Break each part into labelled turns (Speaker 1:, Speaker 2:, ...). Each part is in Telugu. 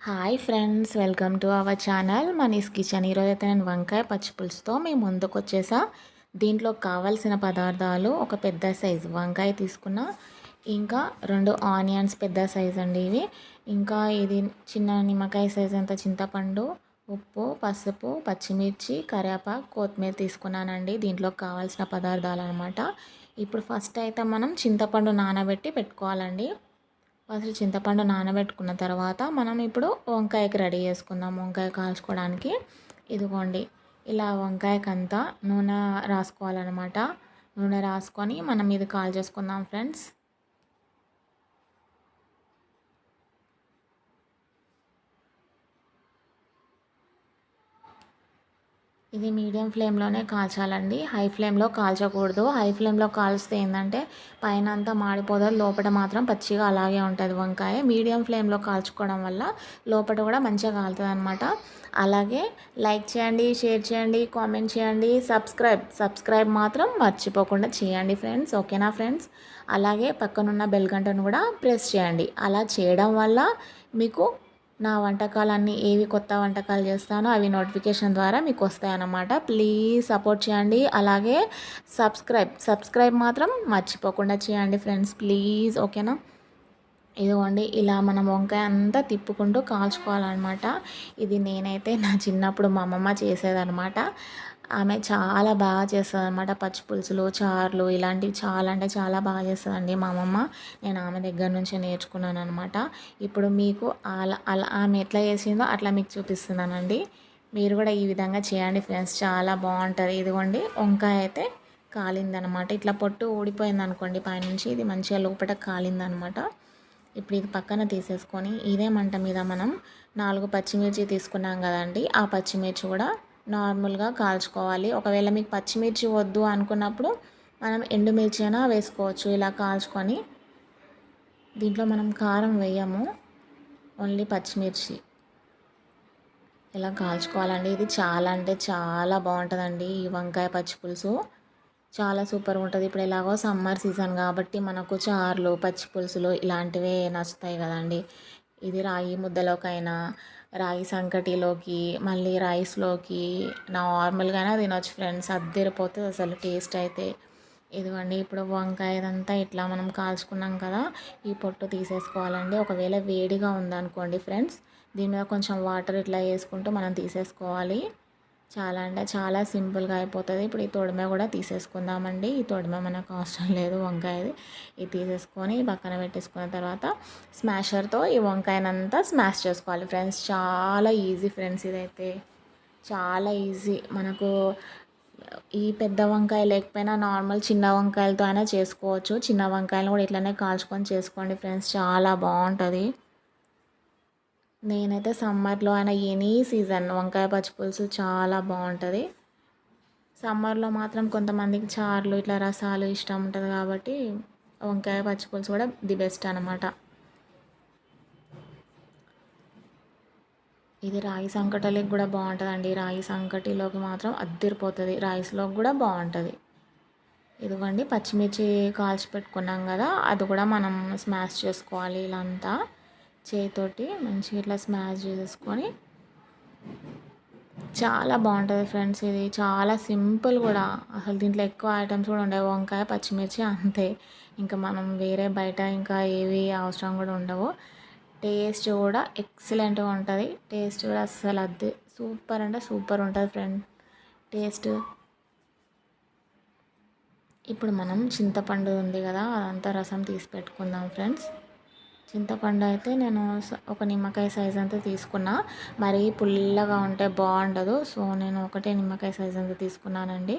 Speaker 1: Hi friends, welcome to our channel Mani's kitchen. ఈరోజు అయితే నేను వంకాయ పచ్చిపులుసుతో మీ ముందుకు వచ్చేసా. దీంట్లో కావాల్సిన పదార్థాలు ఒక పెద్ద సైజు వంకాయ తీసుకున్న, ఇంకా 2 ఆనియన్స్ పెద్ద సైజ్ అండి ఇవి, ఇంకా ఇది చిన్న నిమ్మకాయ సైజ్ అంత చింతపండు, ఉప్పు, పసుపు, పచ్చిమిర్చి, కరివేపాకు, కొత్తిమీర తీసుకున్నానండి. దీంట్లో కావాల్సిన పదార్థాలు అనమాట. ఇప్పుడు ఫస్ట్ అయితే మనం చింతపండు నానబెట్టి పెట్టుకోవాలండి. ఫస్ట్ చింతపండు నానబెట్టుకున్న తర్వాత మనం ఇప్పుడు వంకాయకి రెడీ చేసుకుందాం. వంకాయ కాల్చుకోవడానికి ఇదిగోండి, ఇలా వంకాయకంతా నూనె రాసుకోవాలన్నమాట. నూనె రాసుకొని మనం ఇది కాల్ చేసుకుందాం ఫ్రెండ్స్. ఇది మీడియం ఫ్లేమ్లోనే కాల్చాలండి, హై ఫ్లేమ్లో కాల్చకూడదు. హై ఫ్లేమ్లో కాల్స్తే ఏంటంటే పైన అంతా మాడిపోతుంది, లోపల మాత్రం పచ్చిగా అలాగే ఉంటుంది వంకాయ. మీడియం ఫ్లేమ్లో కాల్చుకోవడం వల్ల లోపల కూడా మంచిగా కాలుతుంది అనమాట. అలాగే లైక్ చేయండి, షేర్ చేయండి, కామెంట్ చేయండి, సబ్స్క్రైబ్ మాత్రం మర్చిపోకుండా చేయండి ఫ్రెండ్స్, ఓకేనా ఫ్రెండ్స్. అలాగే పక్కనున్న బెల్ గంటను కూడా ప్రెస్ చేయండి. అలా చేయడం వల్ల మీకు నా వంటకాలన్నీ ఏవి కొత్త వంటకాలు చేస్తానో అవి నోటిఫికేషన్ ద్వారా మీకు వస్తాయన్నమాట. ప్లీజ్ సపోర్ట్ చేయండి. అలాగే సబ్స్క్రైబ్ మాత్రం మర్చిపోకుండా చేయండి ఫ్రెండ్స్, ప్లీజ్, ఓకేనా. ఇదిగోండి, ఇలా మనం వంకాయ అంతా తిప్పుకుంటూ కాల్చుకోవాలన్నమాట. ఇది నేనైతే నా చిన్నప్పుడు మా అమ్మమ్మ చేసేదనమాట. ఆమె చాలా బాగా చేస్తుంది అనమాట. పచ్చి పులుసులు, చారులు ఇలాంటివి చాలా అంటే చాలా బాగా చేస్తుందండి మా అమ్మమ్మ. నేను ఆమె దగ్గర నుంచి నేర్చుకున్నాను అనమాట. ఇప్పుడు మీకు అలా అలా ఆమె ఎట్లా చేసిందో అట్లా మీకు చూపిస్తున్నానండి. మీరు కూడా ఈ విధంగా చేయండి ఫ్రెండ్స్, చాలా బాగుంటుంది. ఇదిగోండి, వంకాయ అయితే కాలిందనమాట. ఇట్లా పొట్టు ఊడిపోయింది అనుకోండి పైనుంచి, ఇది మంచిగా లోపల కాలిందనమాట. ఇప్పుడు ఇది పక్కన తీసేసుకొని ఇదే మంట మీద మనం 4 పచ్చిమిర్చి తీసుకున్నాం కదండి, ఆ పచ్చిమిర్చి కూడా నార్మల్గా కాల్చుకోవాలి. ఒకవేళ మీకు పచ్చిమిర్చి వద్దు అనుకున్నప్పుడు మనం ఎండుమిర్చి అయినా వేసుకోవచ్చు. ఇలా కాల్చుకొని దీంట్లో మనం కారం వేయము, ఓన్లీ పచ్చిమిర్చి ఇలా కాల్చుకోవాలండి. ఇది చాలా అంటే చాలా బాగుంటుందండి ఈ వంకాయ పచ్చి పులుసు, చాలా సూపర్గా ఉంటుంది. ఇప్పుడు ఎలాగో సమ్మర్ సీజన్ కాబట్టి మనకు చారులు, పచ్చి పులుసులు ఇలాంటివే నచ్చుతాయి కదండి. ఇది రాగి ముద్దలోకైనా, రాగి సంకటిలోకి, మళ్ళీ రైస్లోకి నార్మల్గానే తినొచ్చు ఫ్రెండ్స్. అద్దరిపోతుంది అసలు టేస్ట్ అయితే. ఇదిగోండి, ఇప్పుడు వంకాయ ఇదంతా ఇట్లా మనం కాల్చుకున్నాం కదా, ఈ పొట్టు తీసేసుకోవాలండి. ఒకవేళ వేడిగా ఉందనుకోండి ఫ్రెండ్స్, దీని మీద కొంచెం వాటర్ ఇట్లా వేసుకుంటూ మనం తీసేసుకోవాలి. చాలా అంటే చాలా సింపుల్గా అయిపోతుంది. ఇప్పుడు ఈ తొడిమె కూడా తీసేసుకుందామండి. ఈ తొడిమె మనకు అవసరం లేదు వంకాయది. ఇది తీసేసుకొని పక్కన పెట్టేసుకున్న తర్వాత స్మాషర్తో ఈ వంకాయనంతా స్మాష్ చేసుకోవాలి ఫ్రెండ్స్. చాలా ఈజీ ఫ్రెండ్స్, ఇదైతే చాలా ఈజీ. మనకు ఈ పెద్ద వంకాయ లేకపోయినా నార్మల్ చిన్న వంకాయలతో అయినా చేసుకోవచ్చు. చిన్న వంకాయలు కూడా ఇట్లనే కాల్చుకొని చేసుకోండి ఫ్రెండ్స్, చాలా బాగుంటుంది. నేనైతే సమ్మర్లో అయినా ఎనీ సీజన్ వంకాయ పచ్చి పులుసు చాలా బాగుంటుంది. సమ్మర్లో మాత్రం కొంతమందికి చారులు ఇట్లా రసాలు ఇష్టం ఉంటుంది కాబట్టి వంకాయ పచ్చి పులుసు కూడా ది బెస్ట్ అనమాట. ఇది రాగి సంకటలోకి కూడా బాగుంటుందండి. రాగి సంకటిలోకి మాత్రం అద్దిరిపోతుంది, రైస్లోకి కూడా బాగుంటుంది. ఇదిగోండి, పచ్చిమిర్చి కాల్చి పెట్టుకున్నాం కదా, అది కూడా మనం స్మాష్ చేసుకోవాలి. ఇలా అంతా చేతితోటి మంచిగా ఇట్లా స్మాష్ చేసుకొని చాలా బాగుంటుంది ఫ్రెండ్స్. ఇది చాలా సింపుల్ కూడా, అసలు దీంట్లో ఎక్కువ ఐటమ్స్ కూడా ఉండవు. వంకాయ, పచ్చిమిర్చి అంతే, ఇంకా మనం వేరే బయట ఇంకా ఏవి అవసరం కూడా ఉండవు. టేస్ట్ కూడా ఎక్సలెంట్గా ఉంటుంది. టేస్ట్ కూడా అస్సలు అద్ది సూపర్ అంటే సూపర్ ఉంటుంది ఫ్రెండ్ టేస్ట్. ఇప్పుడు మనం చింతపండు ఉంది కదా, అదంతా రసం తీసి పెట్టుకుందాం ఫ్రెండ్స్. చింతపండు అయితే నేను ఒక నిమ్మకాయ సైజ్ అంతా తీసుకున్నా. మరీ పుల్లగా ఉంటే బాగుండదు, సో నేను ఒకటే నిమ్మకాయ సైజ్ అంతా తీసుకున్నానండి.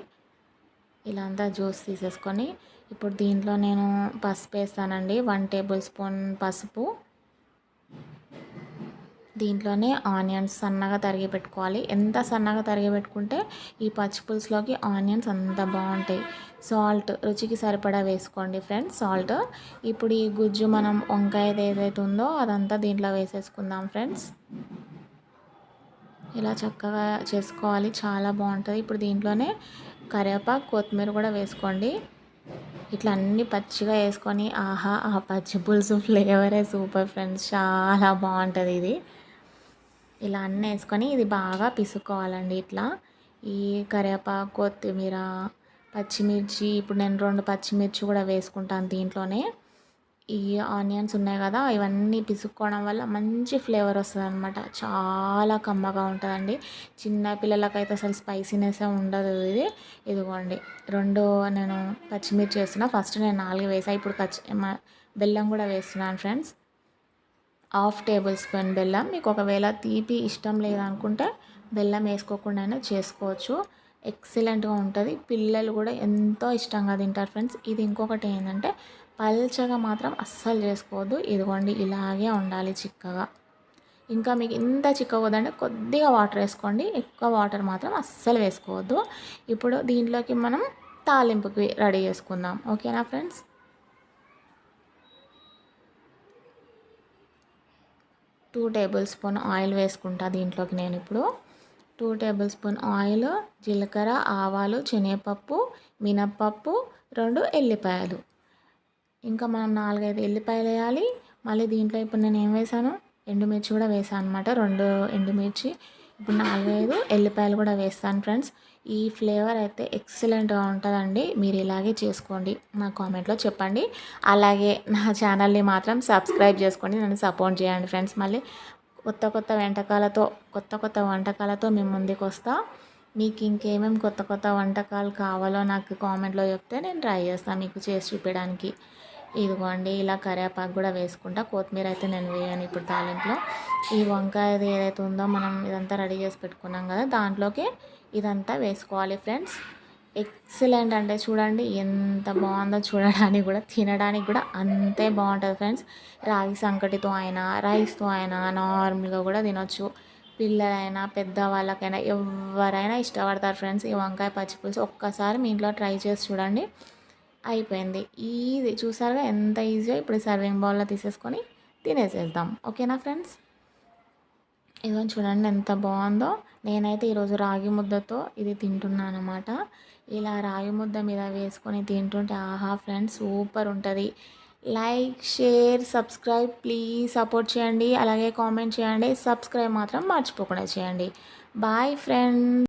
Speaker 1: ఇలా అంతా జ్యూస్ తీసేసుకొని ఇప్పుడు దీంట్లో నేను పసుపు వేస్తానండి, 1 టేబుల్ స్పూన్ పసుపు. దీంట్లోనే ఆనియన్స్ సన్నగా తరిగి పెట్టుకోవాలి. ఎంత సన్నగా తరిగి పెట్టుకుంటే ఈ పచ్చి పులుసులోకి ఆనియన్స్ అంత బాగుంటాయి. సాల్ట్ రుచికి సరిపడా వేసుకోండి ఫ్రెండ్స్, సాల్ట్. ఇప్పుడు ఈ గుజ్జు మనం వంకాయది ఏదైతే ఉందో అదంతా దీంట్లో వేసేసుకుందాం ఫ్రెండ్స్. ఇలా చక్కగా చేసుకోవాలి, చాలా బాగుంటుంది. ఇప్పుడు దీంట్లోనే కరివేపాకు, కొత్తిమీర కూడా వేసుకోండి. ఇట్లా అన్నీ పచ్చిగా వేసుకొని ఆహా, ఆ పచ్చి పులుసు ఫ్లేవరే సూపర్ ఫ్రెండ్స్, చాలా బాగుంటుంది ఇది. ఇలా అన్నీ వేసుకొని ఇది బాగా పిసుక్కోవాలండి. ఇట్లా ఈ కరివేపాకు, కొత్తిమీర, పచ్చిమిర్చి, ఇప్పుడు నేను 2 పచ్చిమిర్చి కూడా వేసుకుంటాను దీంట్లోనే. ఈ ఆనియన్స్ ఉన్నాయి కదా, ఇవన్నీ పిసుక్కోవడం వల్ల మంచి ఫ్లేవర్ వస్తుందన్నమాట. చాలా కమ్మగా ఉంటుందండి. చిన్న పిల్లలకైతే అసలు స్పైసీనెస్సే ఉండదు. ఇదిగోండి 2 నేను పచ్చిమిర్చి వేస్తున్నా. ఫస్ట్ నేను 4 వేసా. ఇప్పుడు బెల్లం కూడా వేస్తున్నాను ఫ్రెండ్స్. 1/2 టేబుల్ స్పూన్ బెల్లం. మీకు ఒకవేళ తీపి ఇష్టం లేదనుకుంటే బెల్లం వేసుకోకుండానే చేసుకోవచ్చు. ఎక్సలెంట్గా ఉంటుంది. పిల్లలు కూడా ఎంతో ఇష్టంగా తింటారు ఫ్రెండ్స్. ఇది ఇంకొకటి ఏంటంటే పల్చగా మాత్రం అస్సలు చేసుకోవద్దు. ఇదిగోండి ఇలాగే ఉండాలి చిక్కగా. ఇంకా మీకు ఇంత చిక్కగా వద్దంటే కొద్దిగా వాటర్ వేసుకోండి. ఎక్కువ వాటర్ మాత్రం అస్సలు వేసుకోవద్దు. ఇప్పుడు దీంట్లోకి మనం తాలింపుకి రెడీ చేసుకుందాం. ఓకేనా ఫ్రెండ్స్? 2 టేబుల్ స్పూన్ ఆయిల్ వేసుకుంటా దీంట్లోకి నేను ఇప్పుడు. 2 టేబుల్ స్పూన్ ఆయిల్, జీలకర్ర, ఆవాలు, శనగపప్పు, మినప్పప్పు, 2 ఎల్లిపాయలు. ఇంకా మనం 4, 5 ఎల్లిపాయలు వేయాలి. మళ్ళీ దీంట్లో ఇప్పుడు నేను ఏం వేసాను, ఎండుమిర్చి కూడా వేసాను అనమాట. 2 ఎండుమిర్చి. ఇప్పుడు 4, 5 ఎల్లిపాయలు కూడా వేస్తాను ఫ్రెండ్స్. ఈ ఫ్లేవర్ అయితే ఎక్సలెంట్గా ఉంటుందండి. మీరు ఇలాగే చేసుకోండి, నా కామెంట్లో చెప్పండి. అలాగే నా ఛానల్ని మాత్రం సబ్స్క్రైబ్ చేసుకోండి, నన్ను సపోర్ట్ చేయండి ఫ్రెండ్స్. మళ్ళీ కొత్త వంటకాలతో మేము ముందుకు వస్తా. మీకు ఇంకేమేమి కొత్త వంటకాలు కావాలో నాకు కామెంట్లో చెప్తే నేను ట్రై చేస్తాను మీకు చేసి చూపించడానికి. ఇదిగోండి ఇలా కరివేపాకు కూడా వేసుకుంటా. కొత్తిమీర అయితే నేను వేయను ఇప్పుడు తాలింపులో. ఈ వంకాయది ఏదైతే ఉందో మనం ఇదంతా రెడీ చేసి పెట్టుకున్నాం కదా, దాంట్లోకి ఇదంతా వేసుకోవాలి ఫ్రెండ్స్. ఎక్సలెంట్ అంటే చూడండి ఎంత బాగుందో. చూడడానికి కూడా తినడానికి కూడా అంతే బాగుంటుంది ఫ్రెండ్స్. రాగి సంకటితో అయినా, రైస్తో అయినా, నార్మల్గా కూడా తినొచ్చు. పిల్లలైనా పెద్దవాళ్ళకైనా ఎవరైనా ఇష్టపడతారు ఫ్రెండ్స్ ఈ వంకాయ పచ్చిపులుసు. ఒక్కసారి మీ ఇంట్లో ట్రై చేసి చూడండి. అయిపోయింది. ఈజీ, చూసారుగా ఎంత ఈజీగా. ఇప్పుడు సర్వింగ్ బౌల్లో తీసేసుకొని తినేసేద్దాం. ఓకేనా ఫ్రెండ్స్? ఇదిగోండి చూడండి ఎంత బాగుందో. నేనైతే ఈరోజు రాగి ముద్దతో ఇది తింటున్నాను అనమాట. ఇలా రాగి ముద్ద మీద వేసుకొని తింటుంటే ఆహా ఫ్రెండ్స్ సూపర్ ఉంటుంది. Like, share, subscribe please support చేయండి. అలాగే కామెంట్ చేయండి. సబ్స్క్రైబ్ మాత్రం మర్చిపోకుండా చేయండి. Bye friends.